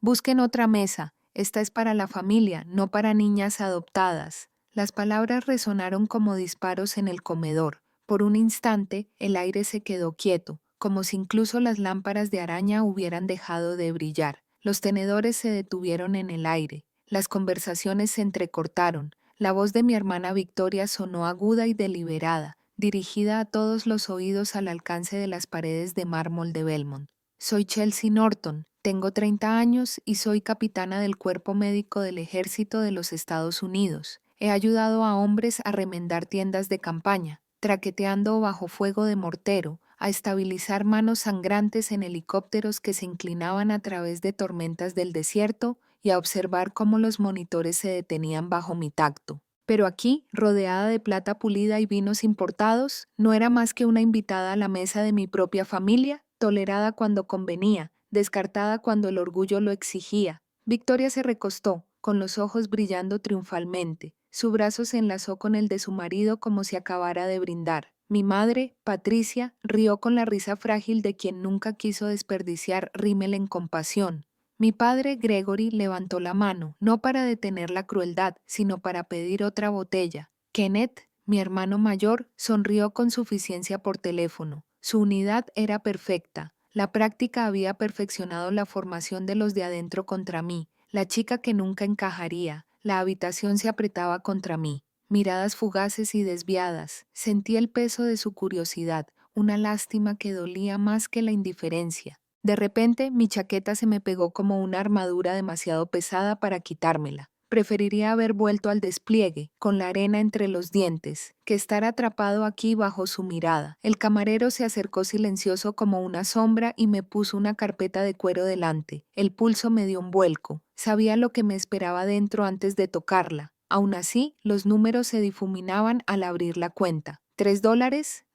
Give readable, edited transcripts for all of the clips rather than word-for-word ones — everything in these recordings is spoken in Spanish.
Busquen otra mesa. Esta es para la familia, no para niñas adoptadas. Las palabras resonaron como disparos en el comedor. Por un instante, el aire se quedó quieto, como si incluso las lámparas de araña hubieran dejado de brillar. Los tenedores se detuvieron en el aire. Las conversaciones se entrecortaron. La voz de mi hermana Victoria sonó aguda y deliberada, dirigida a todos los oídos al alcance de las paredes de mármol de Belmont. Soy Chelsea Norton, tengo 30 años y soy capitana del Cuerpo Médico del Ejército de los Estados Unidos. He ayudado a hombres a remendar tiendas de campaña, traqueteando bajo fuego de mortero, a estabilizar manos sangrantes en helicópteros que se inclinaban a través de tormentas del desierto y a observar cómo los monitores se detenían bajo mi tacto. Pero aquí, rodeada de plata pulida y vinos importados, no era más que una invitada a la mesa de mi propia familia, tolerada cuando convenía, descartada cuando el orgullo lo exigía. Victoria se recostó, con los ojos brillando triunfalmente. Su brazo se enlazó con el de su marido como si acabara de brindar. Mi madre, Patricia, rió con la risa frágil de quien nunca quiso desperdiciar rímel en compasión. Mi padre, Gregory, levantó la mano, no para detener la crueldad, sino para pedir otra botella. Kenneth, mi hermano mayor, sonrió con suficiencia por teléfono. Su unidad era perfecta. La práctica había perfeccionado la formación de los de adentro contra mí, la chica que nunca encajaría. La habitación se apretaba contra mí. Miradas fugaces y desviadas. Sentí el peso de su curiosidad, una lástima que dolía más que la indiferencia. De repente, mi chaqueta se me pegó como una armadura demasiado pesada para quitármela. Preferiría haber vuelto al despliegue, con la arena entre los dientes, que estar atrapado aquí bajo su mirada. El camarero se acercó silencioso como una sombra y me puso una carpeta de cuero delante. El pulso me dio un vuelco. Sabía lo que me esperaba dentro antes de tocarla. Aún así, los números se difuminaban al abrir la cuenta. $3,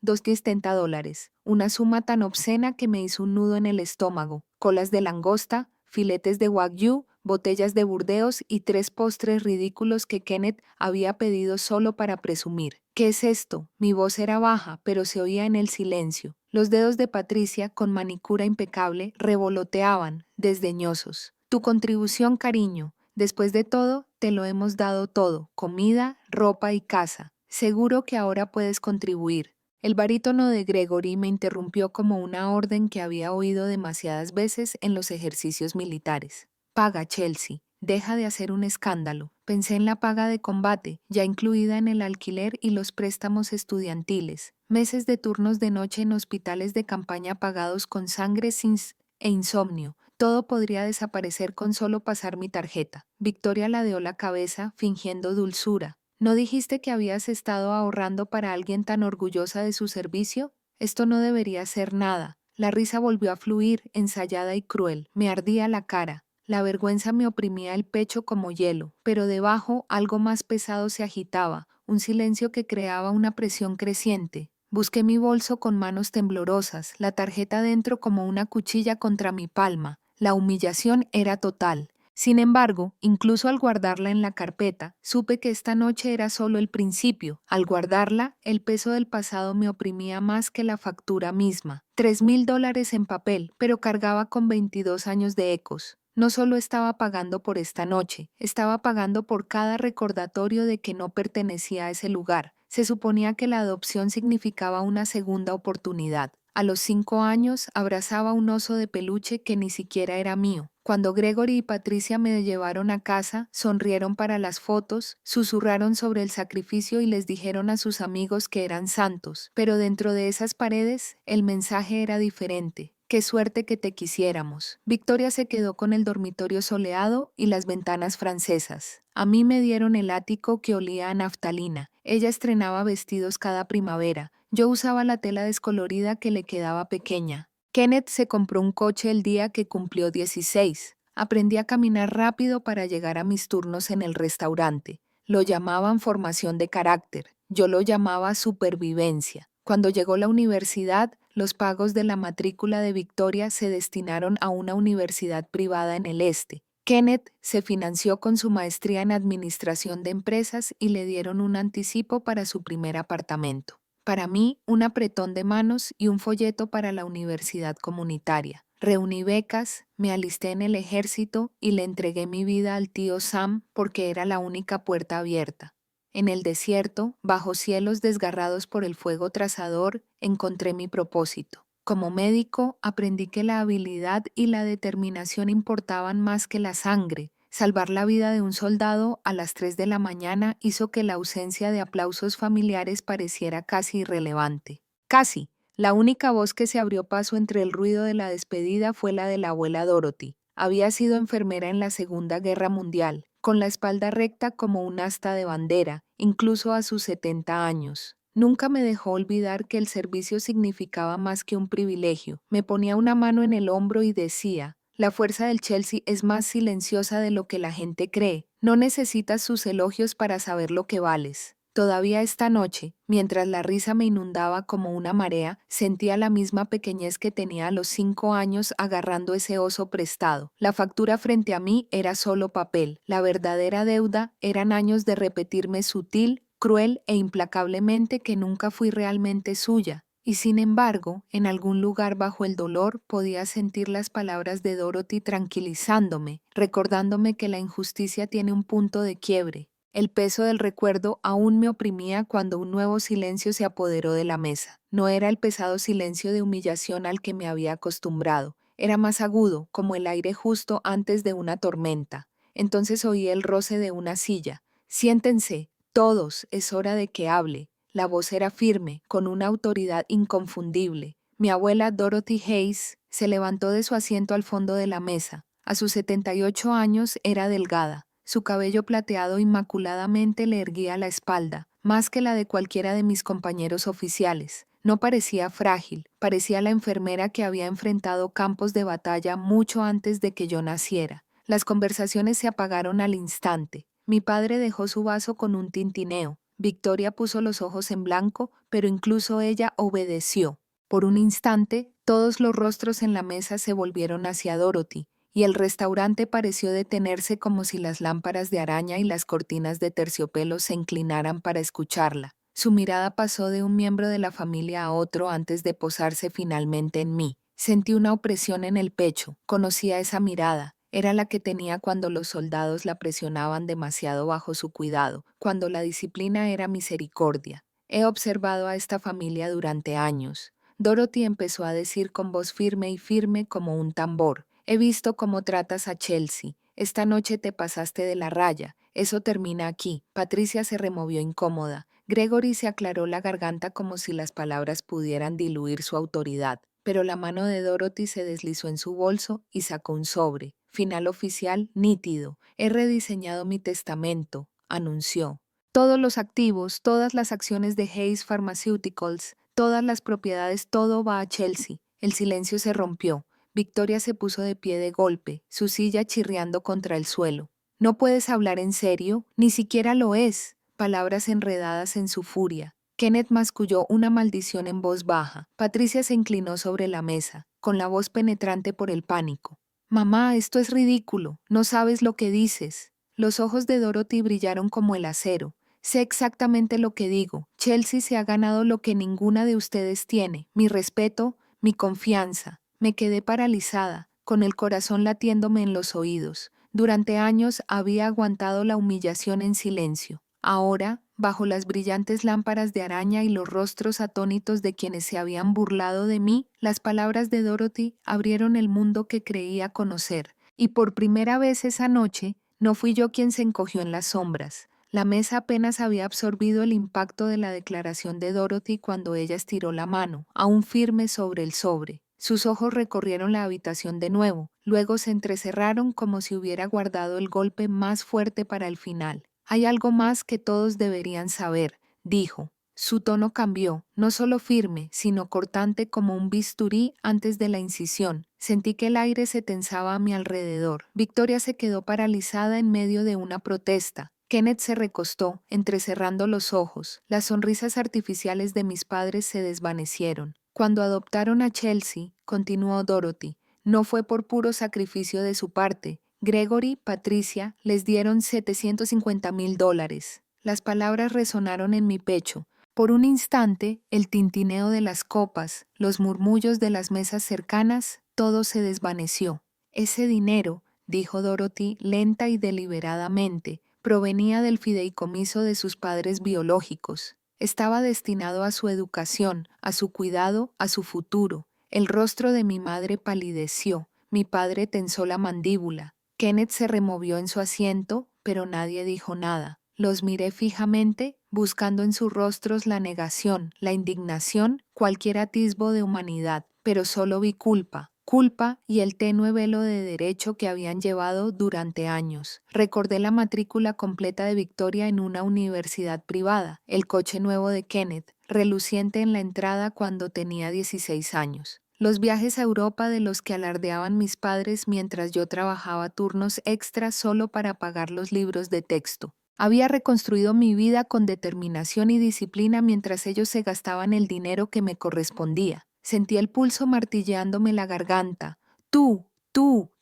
$270. Una suma tan obscena que me hizo un nudo en el estómago. Colas de langosta, filetes de wagyu, botellas de Burdeos y 3 postres ridículos que Kenneth había pedido solo para presumir. ¿Qué es esto? Mi voz era baja, pero se oía en el silencio. Los dedos de Patricia, con manicura impecable, revoloteaban, desdeñosos. Tu contribución, cariño. Después de todo, te lo hemos dado todo, comida, ropa y casa. Seguro que ahora puedes contribuir. El barítono de Gregory me interrumpió como una orden que había oído demasiadas veces en los ejercicios militares. Paga, Chelsea. Deja de hacer un escándalo. Pensé en la paga de combate, ya incluida en el alquiler y los préstamos estudiantiles. Meses de turnos de noche en hospitales de campaña pagados con sangre e insomnio. Todo podría desaparecer con solo pasar mi tarjeta. Victoria ladeó la cabeza, fingiendo dulzura. ¿No dijiste que habías estado ahorrando para alguien tan orgullosa de su servicio? Esto no debería ser nada. La risa volvió a fluir, ensayada y cruel. Me ardía la cara. La vergüenza me oprimía el pecho como hielo, pero debajo algo más pesado se agitaba, un silencio que creaba una presión creciente. Busqué mi bolso con manos temblorosas, la tarjeta dentro como una cuchilla contra mi palma. La humillación era total. Sin embargo, incluso al guardarla en la carpeta, supe que esta noche era solo el principio. Al guardarla, el peso del pasado me oprimía más que la factura misma. $3,000 en papel, pero cargaba con 22 años de ecos. No solo estaba pagando por esta noche, estaba pagando por cada recordatorio de que no pertenecía a ese lugar. Se suponía que la adopción significaba una segunda oportunidad. A los 5 años abrazaba un oso de peluche que ni siquiera era mío. Cuando Gregory y Patricia me llevaron a casa, sonrieron para las fotos, susurraron sobre el sacrificio y les dijeron a sus amigos que eran santos. Pero dentro de esas paredes, el mensaje era diferente. Qué suerte que te quisiéramos. Victoria se quedó con el dormitorio soleado y las ventanas francesas. A mí me dieron el ático que olía a naftalina. Ella estrenaba vestidos cada primavera. Yo usaba la tela descolorida que le quedaba pequeña. Kenneth se compró un coche el día que cumplió 16. Aprendí a caminar rápido para llegar a mis turnos en el restaurante. Lo llamaban formación de carácter. Yo lo llamaba supervivencia. Cuando llegó la universidad, los pagos de la matrícula de Victoria se destinaron a una universidad privada en el este. Kenneth se financió con su maestría en administración de empresas y le dieron un anticipo para su primer apartamento. Para mí, un apretón de manos y un folleto para la universidad comunitaria. Reuní becas, me alisté en el ejército y le entregué mi vida al tío Sam porque era la única puerta abierta. En el desierto, bajo cielos desgarrados por el fuego trazador, encontré mi propósito. Como médico, aprendí que la habilidad y la determinación importaban más que la sangre. Salvar la vida de un soldado a las 3 de la mañana hizo que la ausencia de aplausos familiares pareciera casi irrelevante. Casi. La única voz que se abrió paso entre el ruido de la despedida fue la de la abuela Dorothy. Había sido enfermera en la Segunda Guerra Mundial, con la espalda recta como un asta de bandera, incluso a sus 70 años. Nunca me dejó olvidar que el servicio significaba más que un privilegio. Me ponía una mano en el hombro y decía: la fuerza del Chelsea es más silenciosa de lo que la gente cree. No necesitas sus elogios para saber lo que vales. Todavía esta noche, mientras la risa me inundaba como una marea, sentía la misma pequeñez que tenía a los 5 años agarrando ese oso prestado. La factura frente a mí era solo papel. La verdadera deuda eran años de repetirme sutil, cruel e implacablemente que nunca fui realmente suya. Y sin embargo, en algún lugar bajo el dolor podía sentir las palabras de Dorothy tranquilizándome, recordándome que la injusticia tiene un punto de quiebre. El peso del recuerdo aún me oprimía cuando un nuevo silencio se apoderó de la mesa. No era el pesado silencio de humillación al que me había acostumbrado. Era más agudo, como el aire justo antes de una tormenta. Entonces oí el roce de una silla. «Siéntense, todos, es hora de que hable». La voz era firme, con una autoridad inconfundible. Mi abuela Dorothy Hayes se levantó de su asiento al fondo de la mesa. A sus 78 años era delgada. Su cabello plateado inmaculadamente le erguía la espalda, más que la de cualquiera de mis compañeros oficiales. No parecía frágil, parecía la enfermera que había enfrentado campos de batalla mucho antes de que yo naciera. Las conversaciones se apagaron al instante. Mi padre dejó su vaso con un tintineo. Victoria puso los ojos en blanco, pero incluso ella obedeció. Por un instante, todos los rostros en la mesa se volvieron hacia Dorothy, y el restaurante pareció detenerse como si las lámparas de araña y las cortinas de terciopelo se inclinaran para escucharla. Su mirada pasó de un miembro de la familia a otro antes de posarse finalmente en mí. Sentí una opresión en el pecho. Conocía esa mirada. Era la que tenía cuando los soldados la presionaban demasiado bajo su cuidado, cuando la disciplina era misericordia. He observado a esta familia durante años. Dorothy empezó a decir con voz firme y firme como un tambor: «He visto cómo tratas a Chelsea. Esta noche te pasaste de la raya. Eso termina aquí». Patricia se removió incómoda. Gregory se aclaró la garganta como si las palabras pudieran diluir su autoridad. Pero la mano de Dorothy se deslizó en su bolso y sacó un sobre. Final oficial nítido. «He rediseñado mi testamento», anunció. «Todos los activos, todas las acciones de Hayes Pharmaceuticals, todas las propiedades, todo va a Chelsea». El silencio se rompió. Victoria se puso de pie de golpe, su silla chirriando contra el suelo. «¿No puedes hablar en serio? Ni siquiera lo es». Palabras enredadas en su furia. Kenneth masculló una maldición en voz baja. Patricia se inclinó sobre la mesa, con la voz penetrante por el pánico. «Mamá, esto es ridículo. No sabes lo que dices». Los ojos de Dorothy brillaron como el acero. «Sé exactamente lo que digo. Chelsea se ha ganado lo que ninguna de ustedes tiene. Mi respeto, mi confianza». Me quedé paralizada, con el corazón latiéndome en los oídos. Durante años había aguantado la humillación en silencio. Ahora, bajo las brillantes lámparas de araña y los rostros atónitos de quienes se habían burlado de mí, las palabras de Dorothy abrieron el mundo que creía conocer. Y por primera vez esa noche, no fui yo quien se encogió en las sombras. La mesa apenas había absorbido el impacto de la declaración de Dorothy cuando ella estiró la mano, aún firme sobre el sobre. Sus ojos recorrieron la habitación de nuevo, luego se entrecerraron como si hubiera guardado el golpe más fuerte para el final. «Hay algo más que todos deberían saber», dijo. Su tono cambió, no solo firme, sino cortante como un bisturí antes de la incisión. Sentí que el aire se tensaba a mi alrededor. Victoria se quedó paralizada en medio de una protesta. Kenneth se recostó, entrecerrando los ojos. Las sonrisas artificiales de mis padres se desvanecieron. «Cuando adoptaron a Chelsea», continuó Dorothy, «no fue por puro sacrificio de su parte. Gregory, Patricia, les dieron $750,000. Las palabras resonaron en mi pecho. Por un instante, el tintineo de las copas, los murmullos de las mesas cercanas, todo se desvaneció. Ese dinero, dijo Dorothy lenta y deliberadamente, provenía del fideicomiso de sus padres biológicos. Estaba destinado a su educación, a su cuidado, a su futuro. El rostro de mi madre palideció. Mi padre tensó la mandíbula. Kenneth se removió en su asiento, pero nadie dijo nada. Los miré fijamente, buscando en sus rostros la negación, la indignación, cualquier atisbo de humanidad, pero solo vi culpa y el tenue velo de derecho que habían llevado durante años. Recordé la matrícula completa de Victoria en una universidad privada, el coche nuevo de Kenneth, reluciente en la entrada cuando tenía 16 años. Los viajes a Europa de los que alardeaban mis padres mientras yo trabajaba turnos extras solo para pagar los libros de texto. Había reconstruido mi vida con determinación y disciplina mientras ellos se gastaban el dinero que me correspondía. Sentí el pulso martilleándome la garganta. Tú,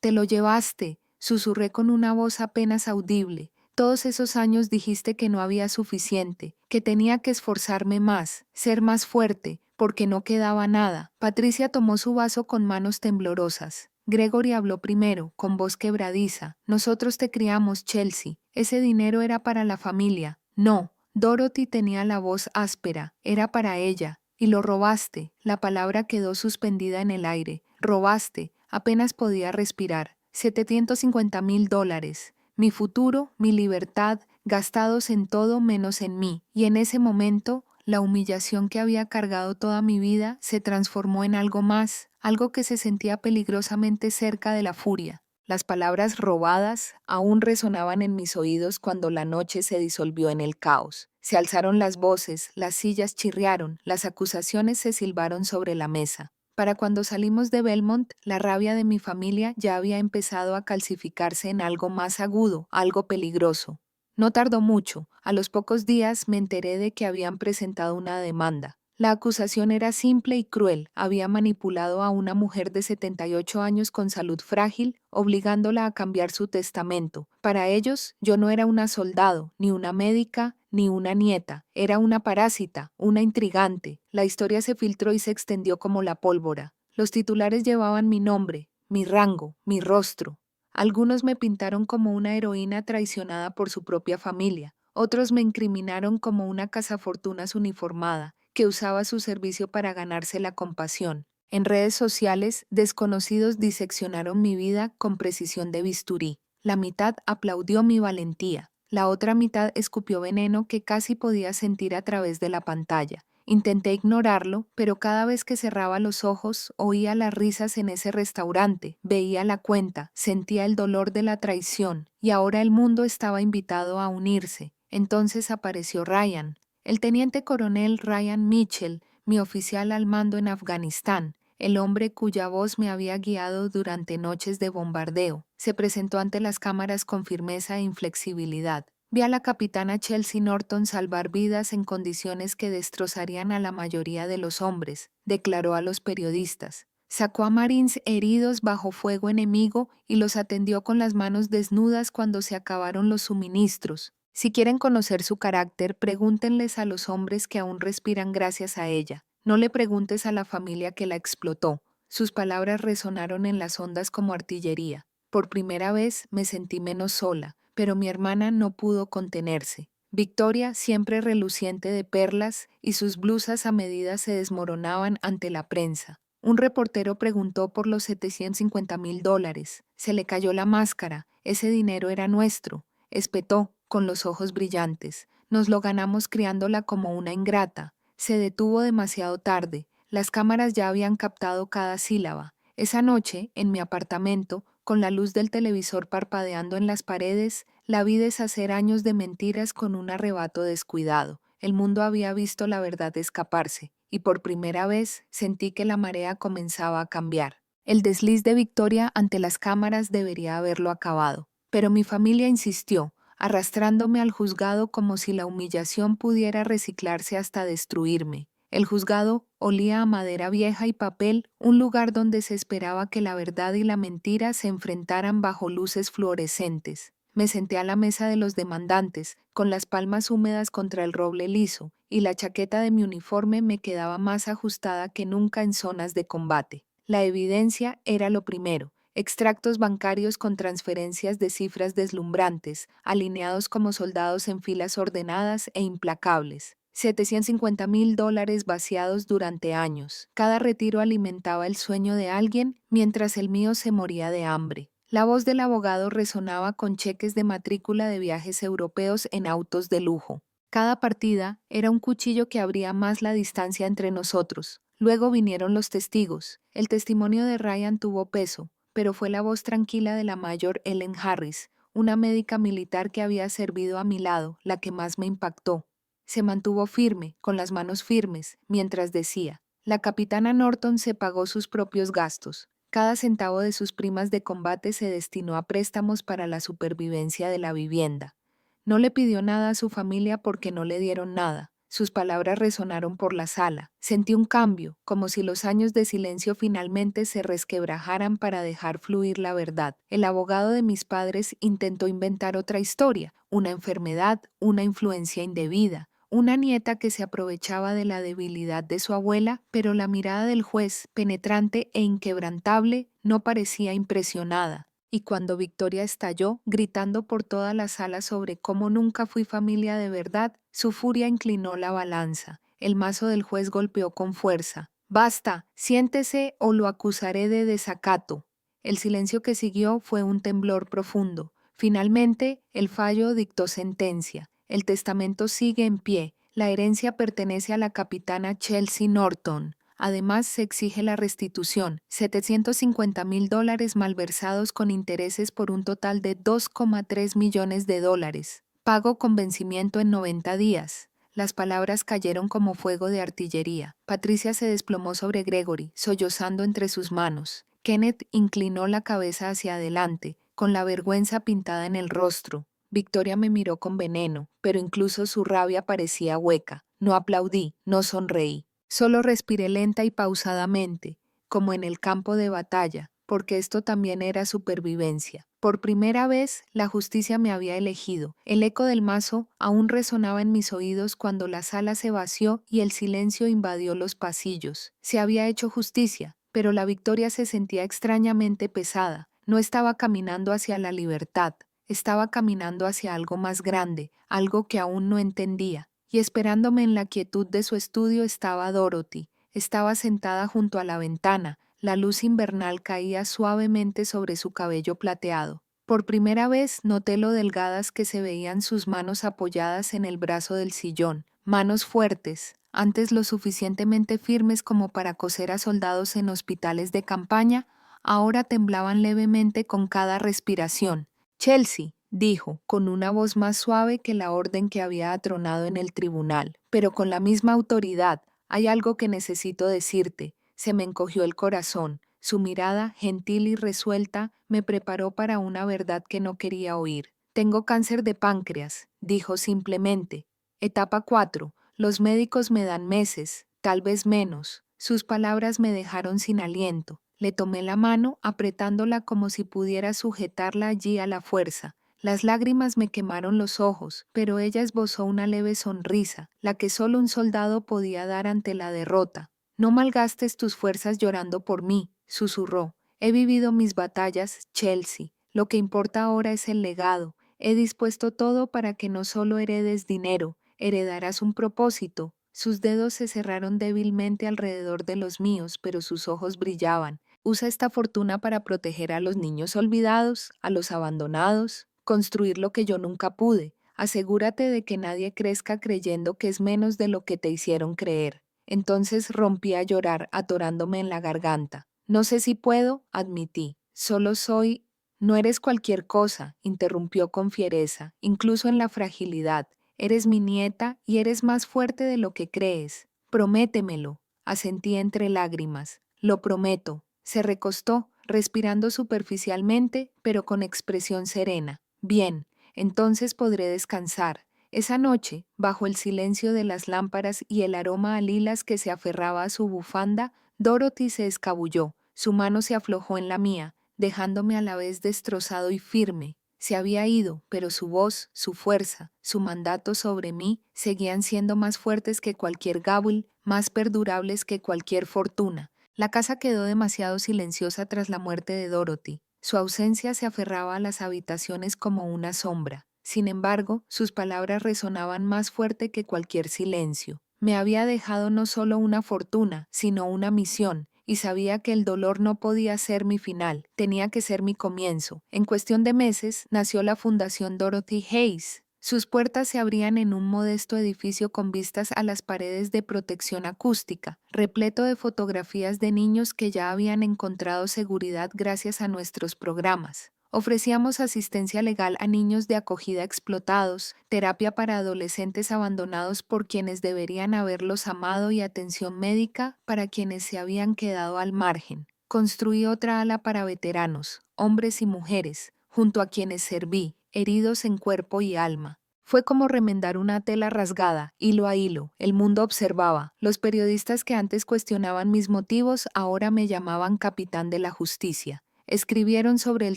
te lo llevaste, susurré con una voz apenas audible. Todos esos años dijiste que no había suficiente, que tenía que esforzarme más, ser más fuerte, porque no quedaba nada. Patricia tomó su vaso con manos temblorosas. Gregory habló primero, con voz quebradiza. Nosotros te criamos, Chelsea. Ese dinero era para la familia. No. Dorothy tenía la voz áspera. Era para ella. Y lo robaste. La palabra quedó suspendida en el aire. Robaste. Apenas podía respirar. $750,000. Mi futuro, mi libertad, gastados en todo menos en mí. Y en ese momento, la humillación que había cargado toda mi vida se transformó en algo más, algo que se sentía peligrosamente cerca de la furia. Las palabras robadas aún resonaban en mis oídos cuando la noche se disolvió en el caos. Se alzaron las voces, las sillas chirriaron, las acusaciones se silbaron sobre la mesa. Para cuando salimos de Belmont, la rabia de mi familia ya había empezado a calcificarse en algo más agudo, algo peligroso. No tardó mucho. A los pocos días me enteré de que habían presentado una demanda. La acusación era simple y cruel. Había manipulado a una mujer de 78 años con salud frágil, obligándola a cambiar su testamento. Para ellos, yo no era una soldado, ni una médica, ni una nieta. Era una parásita, una intrigante. La historia se filtró y se extendió como la pólvora. Los titulares llevaban mi nombre, mi rango, mi rostro. Algunos me pintaron como una heroína traicionada por su propia familia. Otros me incriminaron como una cazafortunas uniformada, que usaba su servicio para ganarse la compasión. En redes sociales, desconocidos diseccionaron mi vida con precisión de bisturí. La mitad aplaudió mi valentía. La otra mitad escupió veneno que casi podía sentir a través de la pantalla. Intenté ignorarlo, pero cada vez que cerraba los ojos, oía las risas en ese restaurante, veía la cuenta, sentía el dolor de la traición, y ahora el mundo estaba invitado a unirse. Entonces apareció Ryan, el teniente coronel Ryan Mitchell, mi oficial al mando en Afganistán, el hombre cuya voz me había guiado durante noches de bombardeo. Se presentó ante las cámaras con firmeza e inflexibilidad. Vi a la capitana Chelsea Norton salvar vidas en condiciones que destrozarían a la mayoría de los hombres, declaró a los periodistas. Sacó a marines heridos bajo fuego enemigo y los atendió con las manos desnudas cuando se acabaron los suministros. Si quieren conocer su carácter, pregúntenles a los hombres que aún respiran gracias a ella. No le preguntes a la familia que la explotó. Sus palabras resonaron en las ondas como artillería. Por primera vez me sentí menos sola, pero mi hermana no pudo contenerse. Victoria, siempre reluciente de perlas, y sus blusas a medida se desmoronaban ante la prensa. Un reportero preguntó por los $750,000. Se le cayó la máscara. Ese dinero era nuestro. Espetó, con los ojos brillantes. Nos lo ganamos criándola como una ingrata. Se detuvo demasiado tarde. Las cámaras ya habían captado cada sílaba. Esa noche, en mi apartamento, con la luz del televisor parpadeando en las paredes, la vi deshacer años de mentiras con un arrebato descuidado. El mundo había visto la verdad escaparse, y por primera vez sentí que la marea comenzaba a cambiar. El desliz de Victoria ante las cámaras debería haberlo acabado, pero mi familia insistió, arrastrándome al juzgado como si la humillación pudiera reciclarse hasta destruirme. El juzgado olía a madera vieja y papel, un lugar donde se esperaba que la verdad y la mentira se enfrentaran bajo luces fluorescentes. Me senté a la mesa de los demandantes, con las palmas húmedas contra el roble liso, y la chaqueta de mi uniforme me quedaba más ajustada que nunca en zonas de combate. La evidencia era lo primero. Extractos bancarios con transferencias de cifras deslumbrantes, alineados como soldados en filas ordenadas e implacables. $750,000 vaciados durante años. Cada retiro alimentaba el sueño de alguien mientras el mío se moría de hambre. La voz del abogado resonaba con cheques de matrícula de viajes europeos en autos de lujo. Cada partida era un cuchillo que abría más la distancia entre nosotros. Luego vinieron los testigos. El testimonio de Ryan tuvo peso, pero fue la voz tranquila de la mayor Ellen Harris, una médica militar que había servido a mi lado, la que más me impactó. Se mantuvo firme, con las manos firmes, mientras decía: la capitana Norton se pagó sus propios gastos. Cada centavo de sus primas de combate se destinó a préstamos para la supervivencia de la vivienda. No le pidió nada a su familia porque no le dieron nada. Sus palabras resonaron por la sala. Sentí un cambio, como si los años de silencio finalmente se resquebrajaran para dejar fluir la verdad. El abogado de mis padres intentó inventar otra historia, una enfermedad, una influencia indebida, una nieta que se aprovechaba de la debilidad de su abuela, pero la mirada del juez, penetrante e inquebrantable, no parecía impresionada. Y cuando Victoria estalló, gritando por toda la sala sobre cómo nunca fui familia de verdad, su furia inclinó la balanza. El mazo del juez golpeó con fuerza. «Basta, siéntese o lo acusaré de desacato». El silencio que siguió fue un temblor profundo. Finalmente, el fallo dictó sentencia. El testamento sigue en pie. La herencia pertenece a la capitana Chelsea Norton. Además, se exige la restitución, $750,000 malversados con intereses por un total de $2,3 millones. Pago con vencimiento en 90 días. Las palabras cayeron como fuego de artillería. Patricia se desplomó sobre Gregory, sollozando entre sus manos. Kenneth inclinó la cabeza hacia adelante, con la vergüenza pintada en el rostro. Victoria me miró con veneno, pero incluso su rabia parecía hueca. No aplaudí, no sonreí. Solo respiré lenta y pausadamente, como en el campo de batalla, porque esto también era supervivencia. Por primera vez, la justicia me había elegido. El eco del mazo aún resonaba en mis oídos cuando la sala se vació y el silencio invadió los pasillos. Se había hecho justicia, pero la victoria se sentía extrañamente pesada. No estaba caminando hacia la libertad, estaba caminando hacia algo más grande, algo que aún no entendía. Y esperándome en la quietud de su estudio estaba Dorothy. Estaba sentada junto a la ventana. La luz invernal caía suavemente sobre su cabello plateado. Por primera vez noté lo delgadas que se veían sus manos apoyadas en el brazo del sillón. Manos fuertes, antes lo suficientemente firmes como para coser a soldados en hospitales de campaña, ahora temblaban levemente con cada respiración. «Chelsea», dijo, con una voz más suave que la orden que había atronado en el tribunal, pero con la misma autoridad. «Hay algo que necesito decirte». Se me encogió el corazón. Su mirada, gentil y resuelta, me preparó para una verdad que no quería oír. «Tengo cáncer de páncreas», dijo simplemente. «Etapa 4. Los médicos me dan meses, tal vez menos». Sus palabras me dejaron sin aliento. Le tomé la mano, apretándola como si pudiera sujetarla allí a la fuerza. Las lágrimas me quemaron los ojos, pero ella esbozó una leve sonrisa, la que solo un soldado podía dar ante la derrota. «No malgastes tus fuerzas llorando por mí», susurró. «He vivido mis batallas, Chelsea. Lo que importa ahora es el legado. He dispuesto todo para que no solo heredes dinero, heredarás un propósito». Sus dedos se cerraron débilmente alrededor de los míos, pero sus ojos brillaban. «Usa esta fortuna para proteger a los niños olvidados, a los abandonados, construir lo que yo nunca pude. Asegúrate de que nadie crezca creyendo que es menos de lo que te hicieron creer». Entonces rompí a llorar, atorándome en la garganta. «No sé si puedo», admití. «Solo soy...». «No eres cualquier cosa», interrumpió con fiereza, «incluso en la fragilidad. Eres mi nieta y eres más fuerte de lo que crees. Prométemelo». Asentí entre lágrimas. «Lo prometo». Se recostó, respirando superficialmente, pero con expresión serena. «Bien, entonces podré descansar». Esa noche, bajo el silencio de las lámparas y el aroma a lilas que se aferraba a su bufanda, Dorothy se escabulló. Su mano se aflojó en la mía, dejándome a la vez destrozado y firme. Se había ido, pero su voz, su fuerza, su mandato sobre mí seguían siendo más fuertes que cualquier gabul, más perdurables que cualquier fortuna. La casa quedó demasiado silenciosa tras la muerte de Dorothy. Su ausencia se aferraba a las habitaciones como una sombra. Sin embargo, sus palabras resonaban más fuerte que cualquier silencio. Me había dejado no solo una fortuna, sino una misión, y sabía que el dolor no podía ser mi final, tenía que ser mi comienzo. En cuestión de meses, nació la Fundación Dorothy Hayes. Sus puertas se abrían en un modesto edificio con vistas a las paredes de protección acústica, repleto de fotografías de niños que ya habían encontrado seguridad gracias a nuestros programas. Ofrecíamos asistencia legal a niños de acogida explotados, terapia para adolescentes abandonados por quienes deberían haberlos amado y atención médica para quienes se habían quedado al margen. Construí otra ala para veteranos, hombres y mujeres, junto a quienes serví, heridos en cuerpo y alma. Fue como remendar una tela rasgada, hilo a hilo. El mundo observaba. Los periodistas que antes cuestionaban mis motivos ahora me llamaban capitán de la justicia. Escribieron sobre el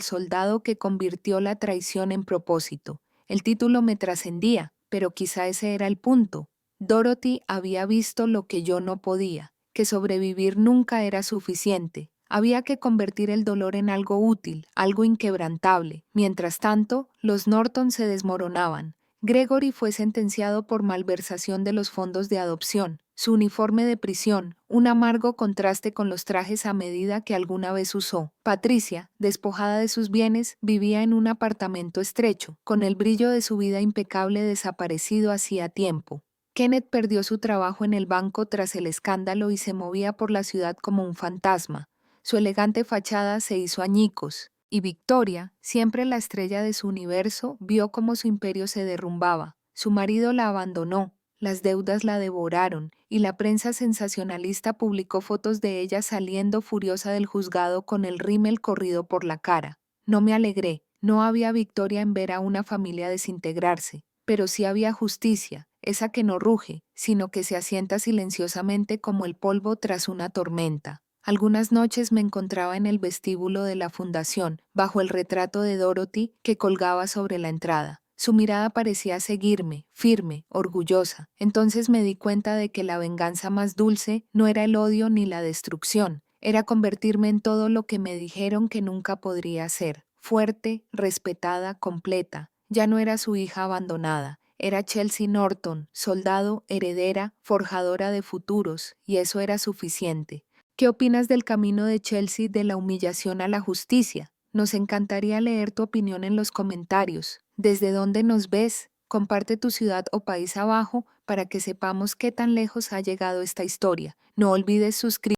soldado que convirtió la traición en propósito. El título me trascendía, pero quizá ese era el punto. Dorothy había visto lo que yo no podía, que sobrevivir nunca era suficiente. Había que convertir el dolor en algo útil, algo inquebrantable. Mientras tanto, los Norton se desmoronaban. Gregory fue sentenciado por malversación de los fondos de adopción. Su uniforme de prisión, un amargo contraste con los trajes a medida que alguna vez usó. Patricia, despojada de sus bienes, vivía en un apartamento estrecho, con el brillo de su vida impecable desaparecido hacía tiempo. Kenneth perdió su trabajo en el banco tras el escándalo y se movía por la ciudad como un fantasma. Su elegante fachada se hizo añicos, y Victoria, siempre la estrella de su universo, vio cómo su imperio se derrumbaba. Su marido la abandonó, las deudas la devoraron, y la prensa sensacionalista publicó fotos de ella saliendo furiosa del juzgado con el rímel corrido por la cara. No me alegré, no había victoria en ver a una familia desintegrarse, pero sí había justicia, esa que no ruge, sino que se asienta silenciosamente como el polvo tras una tormenta. Algunas noches me encontraba en el vestíbulo de la fundación, bajo el retrato de Dorothy que colgaba sobre la entrada. Su mirada parecía seguirme, firme, orgullosa. Entonces me di cuenta de que la venganza más dulce no era el odio ni la destrucción, era convertirme en todo lo que me dijeron que nunca podría ser. Fuerte, respetada, completa. Ya no era su hija abandonada. Era Chelsea Norton, soldado, heredera, forjadora de futuros, y eso era suficiente. ¿Qué opinas del camino de Chelsea de la humillación a la justicia? Nos encantaría leer tu opinión en los comentarios. ¿Desde dónde nos ves? Comparte tu ciudad o país abajo para que sepamos qué tan lejos ha llegado esta historia. No olvides suscribirte.